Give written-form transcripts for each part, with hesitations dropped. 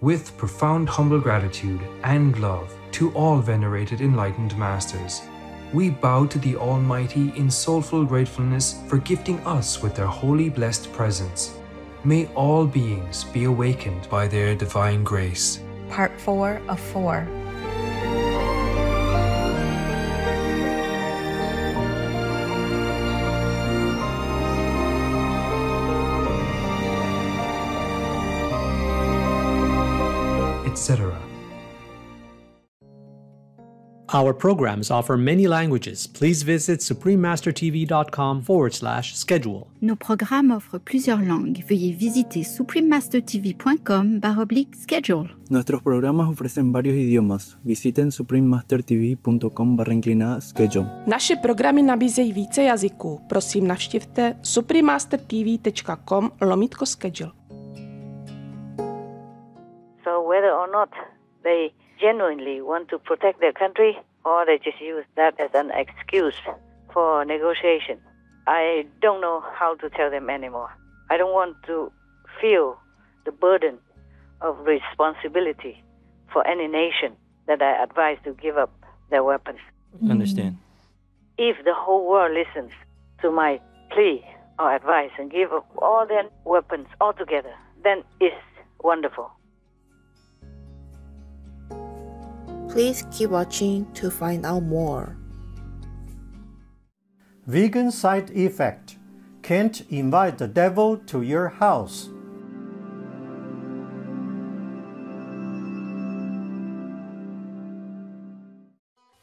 With profound humble gratitude and love to all venerated enlightened masters, we bow to the Almighty in soulful gratefulness for gifting us with their holy blessed presence. May all beings be awakened by their divine grace. Part 4 of 4. Etc. Our programs offer many languages. Please visit suprememastertv.com/schedule. Nos programmes offrent plusieurs langues. Veuillez visiter suprememastertv.com/schedule. Nuestros programas ofrecen varios idiomas. Visiten suprememastertv.com/schedule. Naše programy nabízejí více jazyků. Prosím, navštivte suprememastertv.com/schedule. So whether or not they genuinely want to protect their country, or they just use that as an excuse for negotiation, I don't know how to tell them anymore. I don't want to feel the burden of responsibility for any nation that I advise to give up their weapons. Understand. If the whole world listens to my plea or advice and give up all their weapons altogether, then it's wonderful. Please keep watching to find out more. Vegan side effect. Can't invite the devil to your house.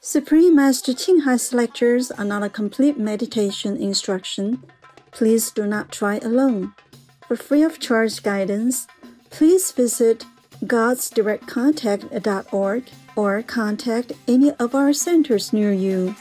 Supreme Master Qinghai's lectures are not a complete meditation instruction. Please do not try alone. For free of charge guidance, please visit godsdirectcontact.org or contact any of our centers near you.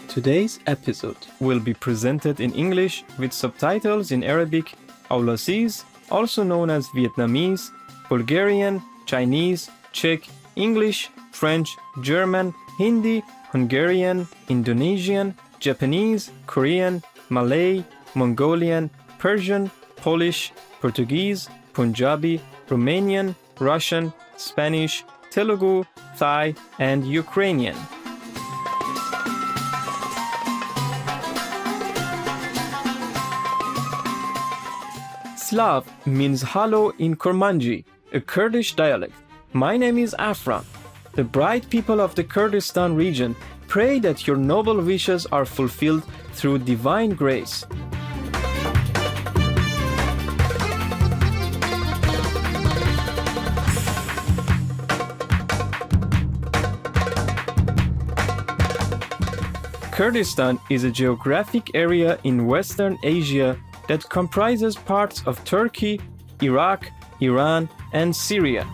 Today's episode will be presented in English with subtitles in Arabic, Aulacese, also known as Vietnamese, Bulgarian, Chinese, Czech, English, French, German, Hindi, Hungarian, Indonesian, Japanese, Korean, Malay, Mongolian, Persian, Polish, Portuguese, Punjabi, Romanian, Russian, Spanish, Telugu, Thai, and Ukrainian. Slav means hollow in Kurmanji, a Kurdish dialect. My name is Afram. The bright people of the Kurdistan region pray that your noble wishes are fulfilled through divine grace. Kurdistan is a geographic area in Western Asia that comprises parts of Turkey, Iraq, Iran, and Syria.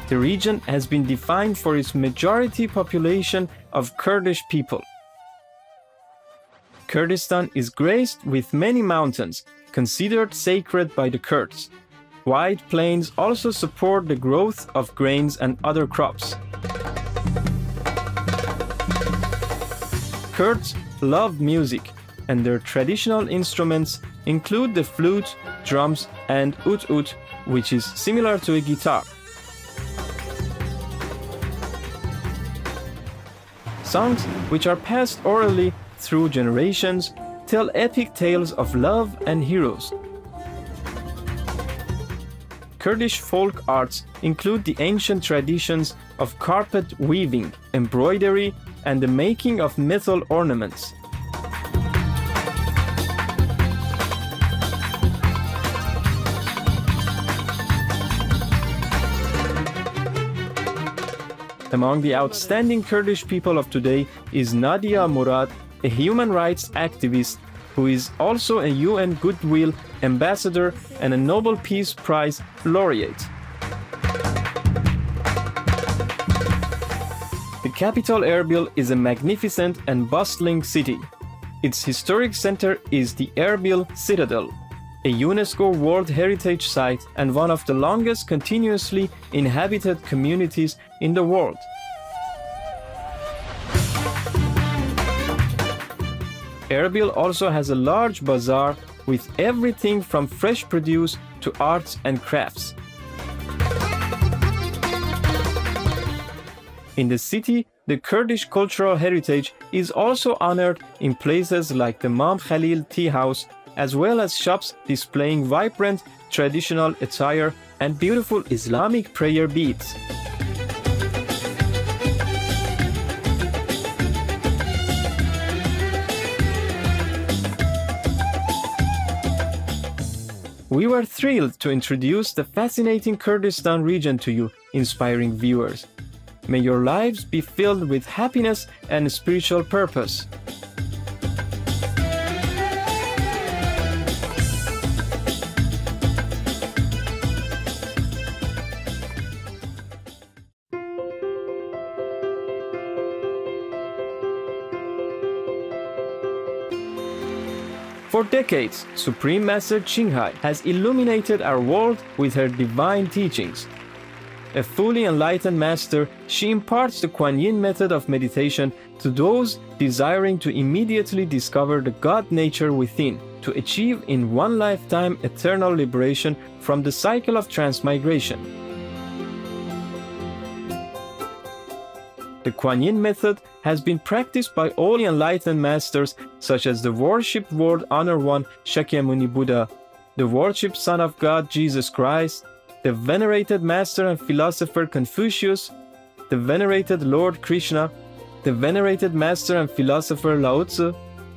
The region has been defined for its majority population of Kurdish people. Kurdistan is graced with many mountains, considered sacred by the Kurds. Wide plains also support the growth of grains and other crops. Kurds love music, and their traditional instruments include the flute, drums, and oud, which is similar to a guitar. Songs, which are passed orally through generations, tell epic tales of love and heroes. Kurdish folk arts include the ancient traditions of carpet weaving, embroidery, and the making of metal ornaments. Among the outstanding Kurdish people of today is Nadia Murad, a human rights activist who is also a UN Goodwill Ambassador and a Nobel Peace Prize laureate. The capital Erbil is a magnificent and bustling city. Its historic center is the Erbil Citadel, a UNESCO World Heritage Site and one of the longest continuously inhabited communities in the world. Erbil also has a large bazaar with everything from fresh produce to arts and crafts. In the city, the Kurdish cultural heritage is also honored in places like the Imam Khalil Tea House, as well as shops displaying vibrant traditional attire and beautiful Islamic prayer beads. We were thrilled to introduce the fascinating Kurdistan region to you, inspiring viewers. May your lives be filled with happiness and spiritual purpose. For decades, Supreme Master Qinghai has illuminated our world with her divine teachings. A fully enlightened master, she imparts the Kuan Yin method of meditation to those desiring to immediately discover the God nature within, to achieve in one lifetime eternal liberation from the cycle of transmigration. The Kuan Yin method has been practiced by all enlightened masters such as the worshipped World Honor One Shakyamuni Buddha, the worshipped Son of God Jesus Christ, the venerated master and philosopher Confucius, the venerated Lord Krishna, the venerated master and philosopher Lao Tzu,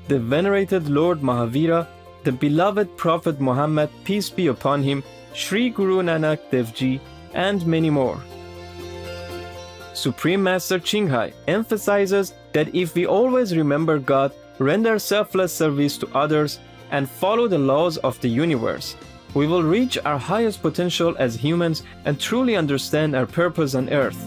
the venerated Lord Mahavira, the beloved Prophet Muhammad, peace be upon him, Sri Guru Nanak Dev Ji, and many more. Supreme Master Qinghai emphasizes that if we always remember God, render selfless service to others, and follow the laws of the universe, we will reach our highest potential as humans and truly understand our purpose on earth.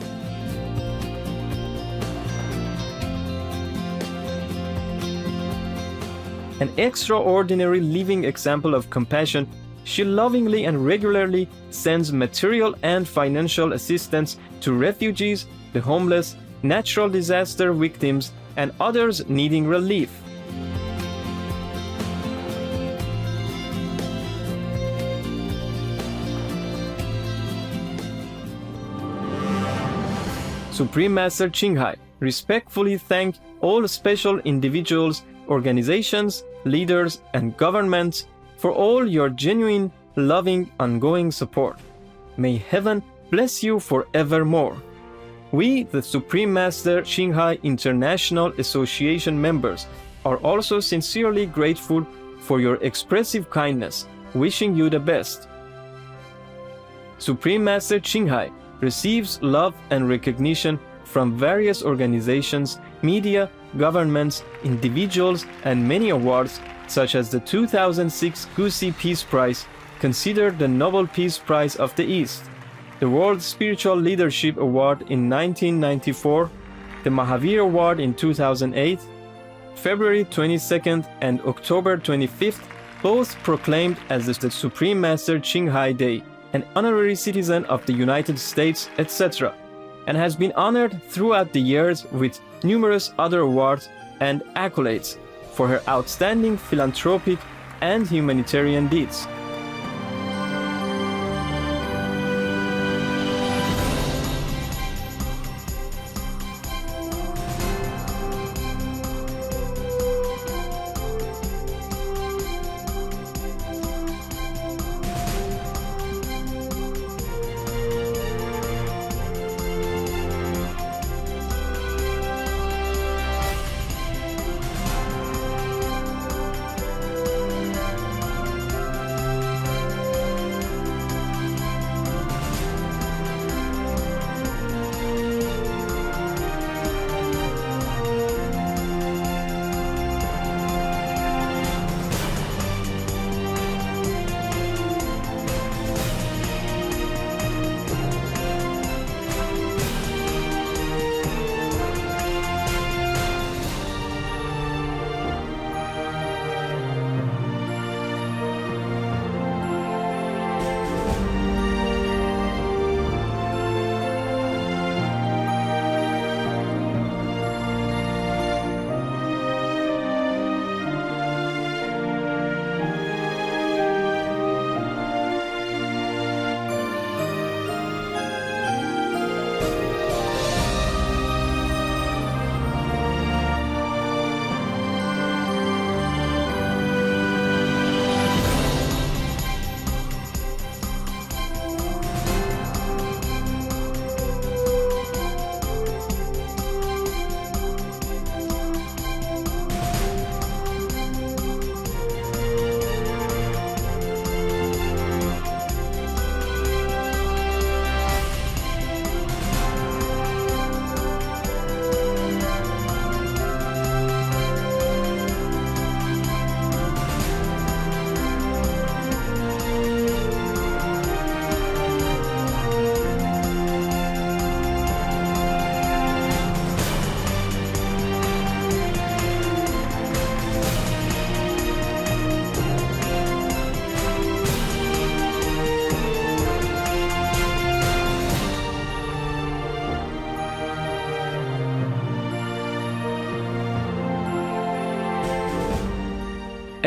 An extraordinary living example of compassion, she lovingly and regularly sends material and financial assistance to refugees, the homeless, natural disaster victims, and others needing relief. Supreme Master Qinghai respectfully thank all special individuals, organizations, leaders, and governments for all your genuine, loving, ongoing support. May heaven bless you forevermore. We, the Supreme Master Qinghai International Association members, are also sincerely grateful for your expressive kindness, wishing you the best. Supreme Master Qinghai receives love and recognition from various organizations, media, governments, individuals, and many awards, such as the 2006 Gusi Peace Prize, considered the Nobel Peace Prize of the East, the World Spiritual Leadership Award in 1994, the Mahavir Award in 2008, February 22nd and October 25th, both proclaimed as the Supreme Master Qinghai Day, an honorary citizen of the United States, etc., and has been honored throughout the years with numerous other awards and accolades for her outstanding philanthropic and humanitarian deeds.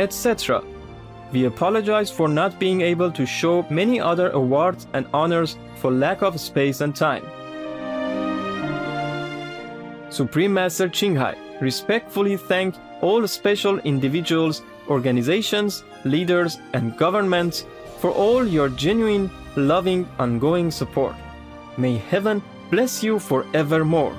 etc. We apologize for not being able to show many other awards and honors for lack of space and time. Supreme Master Qinghai respectfully thank all special individuals, organizations, leaders, and governments for all your genuine, loving, ongoing support. May heaven bless you forevermore.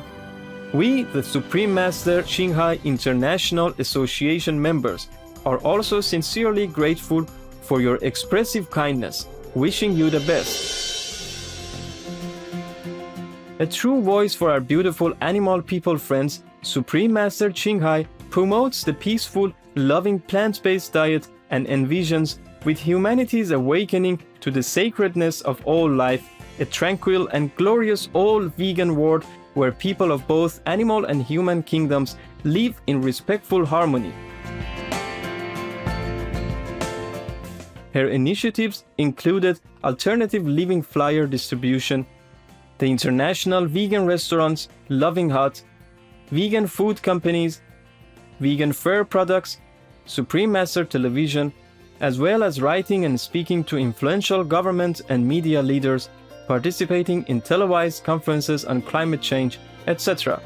We, the Supreme Master Qinghai International Association members, are also sincerely grateful for your expressive kindness, wishing you the best. A true voice for our beautiful animal people friends, Supreme Master Qinghai promotes the peaceful, loving plant-based diet and envisions, with humanity's awakening to the sacredness of all life, a tranquil and glorious all-vegan world where people of both animal and human kingdoms live in respectful harmony. Her initiatives included alternative living flyer distribution, the international vegan restaurants Loving Hut, vegan food companies, vegan fur products, Supreme Master Television, as well as writing and speaking to influential government and media leaders, participating in televised conferences on climate change, etc.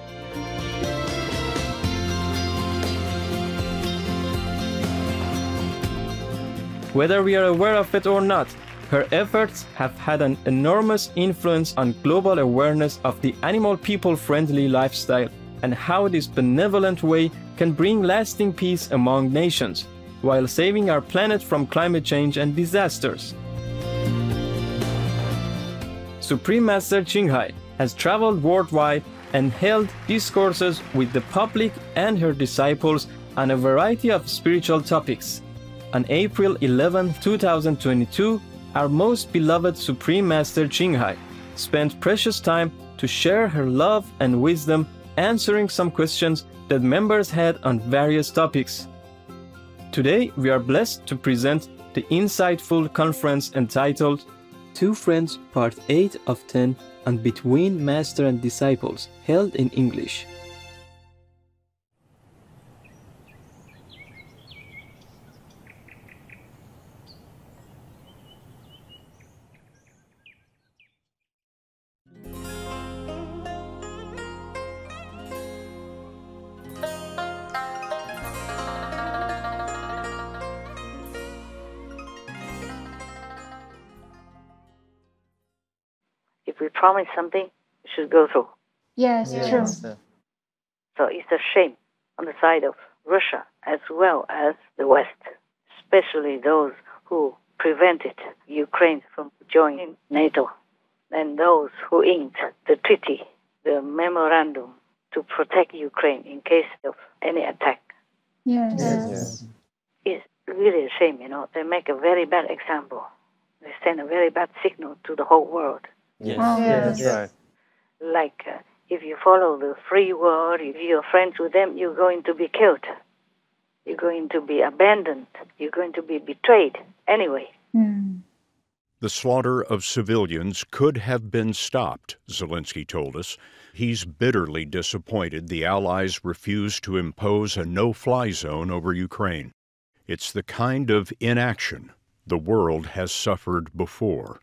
Whether we are aware of it or not, her efforts have had an enormous influence on global awareness of the animal people-friendly lifestyle and how this benevolent way can bring lasting peace among nations, while saving our planet from climate change and disasters. Supreme Master Qinghai has traveled worldwide and held discourses with the public and her disciples on a variety of spiritual topics. On April 11, 2022, our most beloved Supreme Master Qinghai spent precious time to share her love and wisdom, answering some questions that members had on various topics. Today, we are blessed to present the insightful conference entitled Two Friends Part 8 of 10 on Between Master and Disciples, held in English. If we promise something, we should go through. Yes, true. So it's a shame on the side of Russia as well as the West, especially those who prevented Ukraine from joining NATO and those who inked the treaty, the memorandum to protect Ukraine in case of any attack. Yes. It's really a shame, They make a very bad example. They send a very bad signal to the whole world. Yes. Right. Like, if you follow the free world, if you're friends with them, you're going to be killed. You're going to be abandoned. You're going to be betrayed. Anyway. The slaughter of civilians could have been stopped, Zelensky told us. He's bitterly disappointed the Allies refused to impose a no-fly zone over Ukraine. It's the kind of inaction the world has suffered before.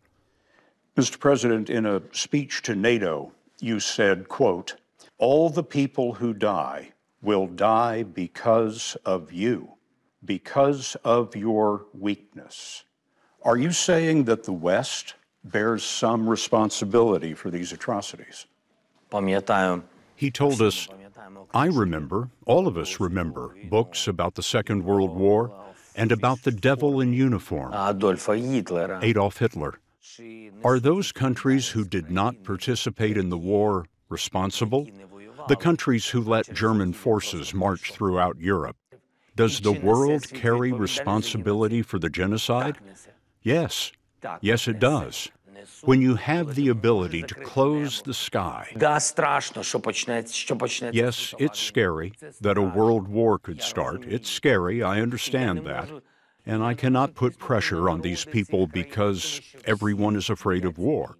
Mr. President, in a speech to NATO, you said, quote, "All the people who die will die because of you, because of your weakness." Are you saying that the West bears some responsibility for these atrocities? He told us, "I remember, all of us remember, books about the Second World War and about the devil in uniform, Adolf Hitler. Are those countries who did not participate in the war responsible? The countries who let German forces march throughout Europe. Does the world carry responsibility for the genocide? Yes. Yes, it does. When you have the ability to close the sky. Yes, it's scary that a world war could start. It's scary, I understand that. And I cannot put pressure on these people because everyone is afraid of war.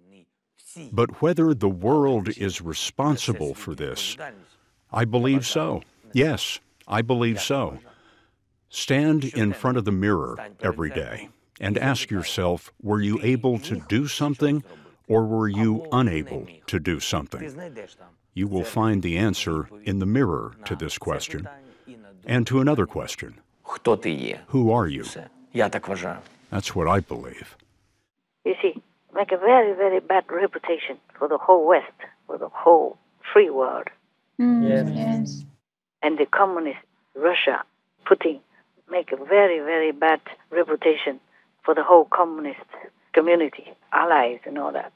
But whether the world is responsible for this, I believe so. Yes, I believe so. Stand in front of the mirror every day and ask yourself, were you able to do something or were you unable to do something? You will find the answer in the mirror to this question and to another question. Who are you? That's what I believe. You see, make a very, very bad reputation for the whole West, for the whole free world. Yes. And the communist Russia, Putin, make a very, very bad reputation for the whole communist community, allies and all that.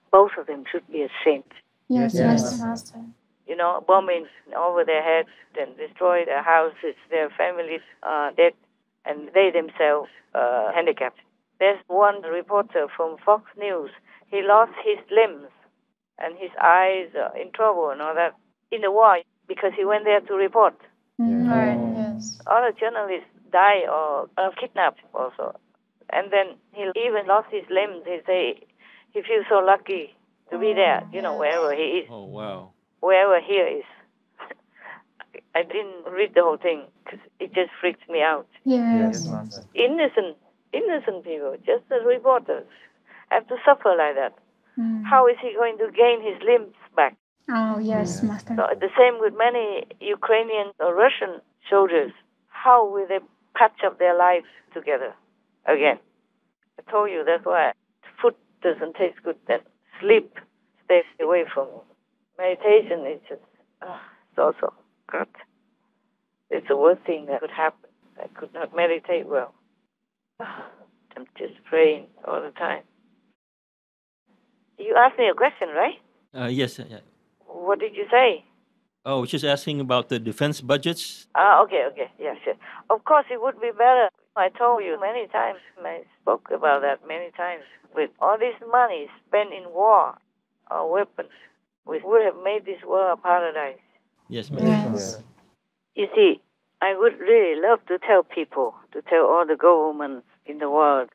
Both of them should be ashamed. Yes, Master. You know, bombing over their heads and destroy their houses, their families are dead, and they themselves handicapped. There's one reporter from Fox News. He lost his limbs and his eyes are in trouble and all that in the war because he went there to report. Right, yes. Other journalists die or are kidnapped also. And then he even lost his limbs. He say he feels so lucky to be there, you know, wherever he is. Oh, wow. Wherever he is. I didn't read the whole thing because it just freaked me out. Yes. Innocent people, just the reporters, have to suffer like that. How is he going to gain his limbs back? Oh, yes, Master. So the same with many Ukrainian or Russian soldiers. How will they patch up their lives together again? I told you that's why food doesn't taste good. Then sleep stays away from me. Meditation is just it's also God. It's the worst thing that could happen. I could not meditate well. I'm just praying all the time. You asked me a question, right? Yes. What did you say? Oh, just asking about the defense budgets. Okay. Yeah, sure. Of course, it would be better. I told you many times, I spoke about that many times. With all this money spent in war or weapons, we would have made this world a paradise. Yes, ma'am. Yes. You see, I would really love to tell people, to tell all the governments in the world,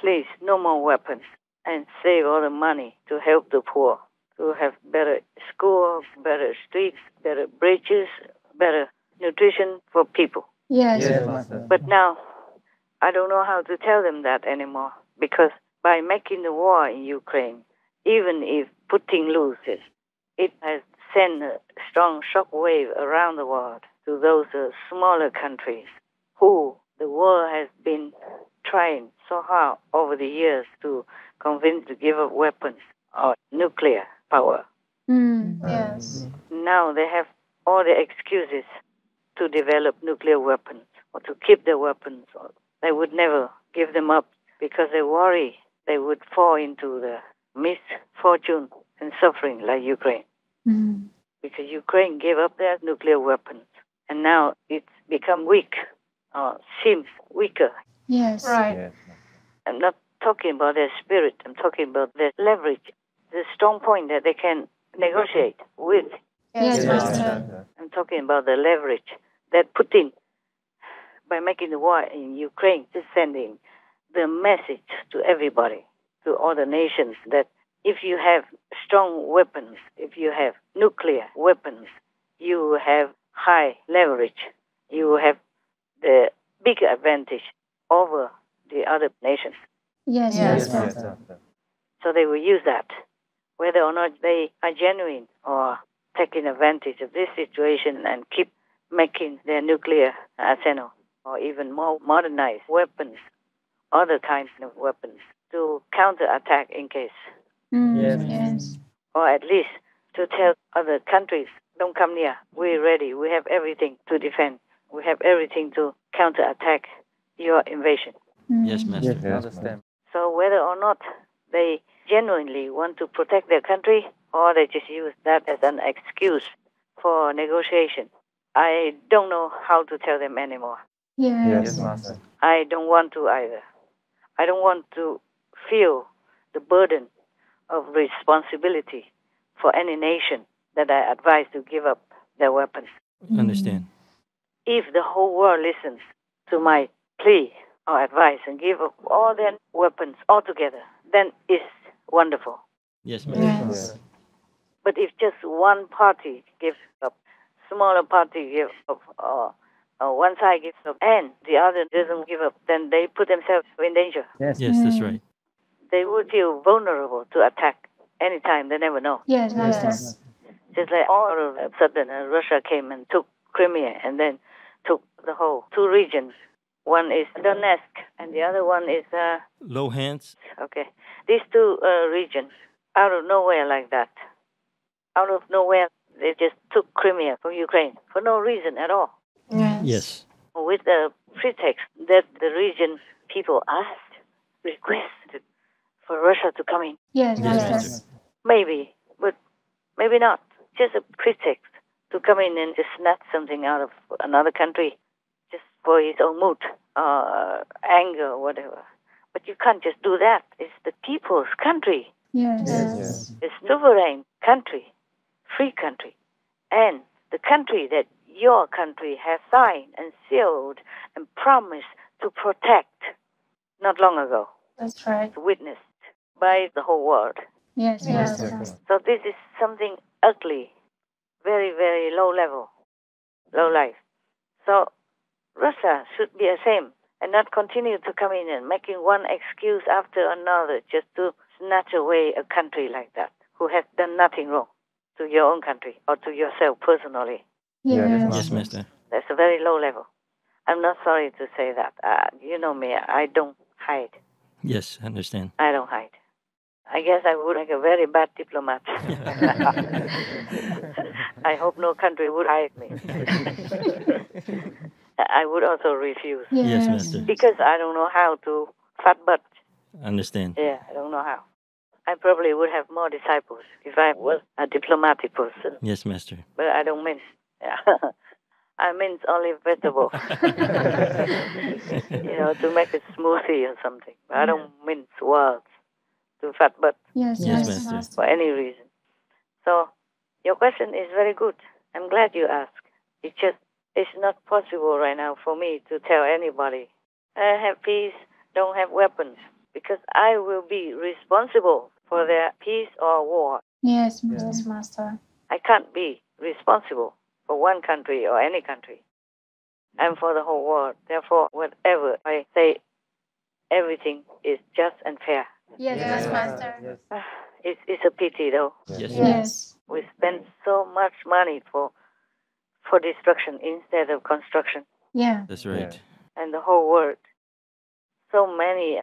please, no more weapons, and save all the money to help the poor, to have better schools, better streets, better bridges, better nutrition for people. Yes. But now, I don't know how to tell them that anymore, because by making the war in Ukraine, even if Putin loses, it has sent a strong shockwave around the world to those smaller countries who the world has been trying so hard over the years to convince to give up weapons or nuclear power. Yes. Now they have all the excuses to develop nuclear weapons or to keep their weapons. They would never give them up because they worry they would fall into the misfortune and suffering like Ukraine. Because Ukraine gave up their nuclear weapons and now it's become weak or seems weaker. Yes. Right. I'm not talking about their spirit. I'm talking about their leverage, the strong point that they can negotiate with. Yes, Master. I'm talking about the leverage that Putin, by making the war in Ukraine, is sending the message to everybody, to all the nations, that if you have strong weapons, if you have nuclear weapons, you have high leverage. You have the bigger advantage over the other nations. Yes, Master. So they will use that, whether or not they are genuine or taking advantage of this situation and keep making their nuclear arsenal or even more modernized weapons, other kinds of weapons, to counterattack in case. Yes. Or at least to tell other countries, don't come near, we're ready, we have everything to defend, we have everything to counterattack your invasion. Yes, Master. So whether or not they genuinely want to protect their country or they just use that as an excuse for negotiation, I don't know how to tell them anymore. Yes. I don't want to either. I don't want to feel the burden of responsibility for any nation that I advise to give up their weapons. Understand. If the whole world listens to my plea or advice and give up all their weapons altogether, then it's wonderful. Yes, Master. Yes. But if just one party gives up, smaller party gives up, or one side gives up and the other doesn't give up, then they put themselves in danger. Yes, that's right. They would feel vulnerable to attack anytime. They never know. Yes, Master. Just like all of a sudden Russia came and took Crimea and then took the whole two regions. One is Donetsk and the other one is... Luhansk. Okay. These two regions, out of nowhere like that, out of nowhere, they just took Crimea from Ukraine for no reason at all. Yes. With the pretext that the region people asked, requested for Russia to come in. Yes, Master. Maybe, but maybe not. Just a pretext to come in and just snatch something out of another country just for his own mood, anger or whatever. But you can't just do that. It's the people's country. Yes. It's a sovereign country, free country, and the country that your country has signed and sealed and promised to protect not long ago. That's right. Witnessed by the whole world. Yes, Master. So this is something ugly, very, very low level, low life. So Russia should be ashamed and not continue to come in and making one excuse after another just to snatch away a country like that who has done nothing wrong to your own country or to yourself personally. Yes, Master. That's a very low level. I'm not sorry to say that. You know me, I don't hide. Yes, I understand. I don't hide. I guess I would make a very bad diplomat. I hope no country would hire me. I would also refuse. Yes, Master. Because I don't know how to fat butt. Understand. Yeah, I don't know how. I probably would have more disciples if I was a diplomatic person. Yes, Master. But I don't mince. I mince only vegetables. To make a smoothie or something. But I don't mince words to fat butt. Yes, Master. For any reason. So, your question is very good. I'm glad you asked. It's not possible right now for me to tell anybody, have peace, don't have weapons, because I will be responsible for their peace or war. Yes, Master. I can't be responsible for one country or any country. I'm for the whole world. Therefore, whatever I say, everything is just and fair. Yes, Master. It's a pity, though. Yes. We spend so much money for destruction instead of construction. Yeah. That's right. And the whole world. So many,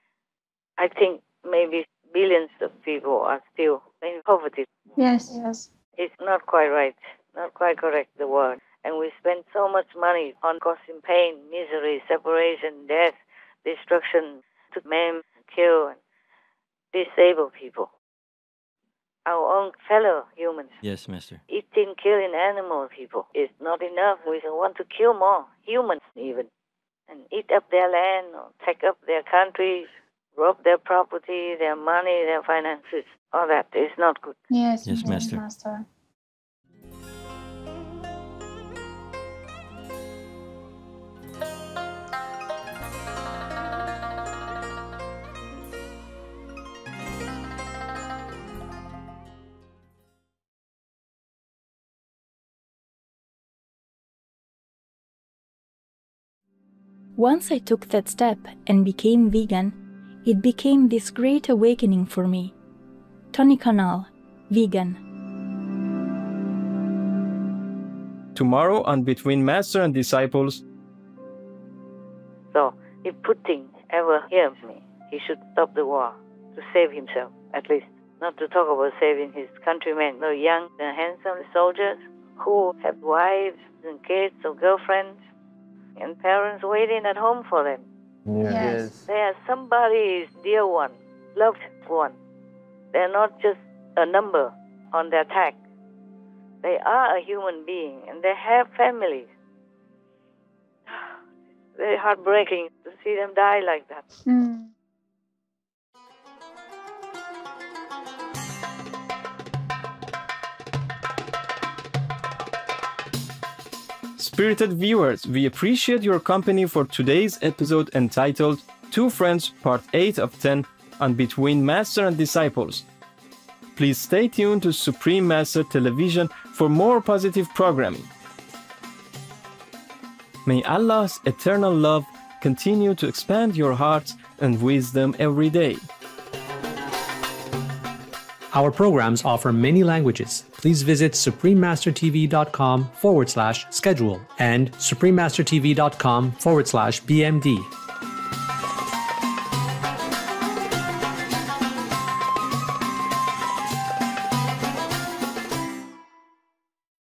I think maybe billions of people are still in poverty. Yes. It's not quite right, not quite correct, the word. And we spend so much money on causing pain, misery, separation, death, destruction, to maim, kill, and disable people. Our own fellow humans. Yes, Master. Eating, killing animal people is not enough. We want to kill more humans even. And eat up their land, or take up their countries, rob their property, their money, their finances. All that is not good. Yes, Master. Once I took that step and became vegan, it became this great awakening for me. Tony Canal, vegan. Tomorrow on Between Master and Disciples. So, if Putin ever hears me, he should stop the war to save himself, at least. Not to talk about saving his countrymen, the young and handsome soldiers who have wives and kids or girlfriends and parents waiting at home for them. Yes. They are somebody's dear one, loved one. They're not just a number on their tag. They are a human being and they have families. Very heartbreaking to see them die like that. Spirited viewers, we appreciate your company for today's episode entitled Two Friends Part 8 of 10 on Between Master and Disciples. Please stay tuned to Supreme Master Television for more positive programming. May Allah's eternal love continue to expand your hearts and wisdom every day. Our programs offer many languages. Please visit suprememastertv.com/schedule and suprememastertv.com/BMD.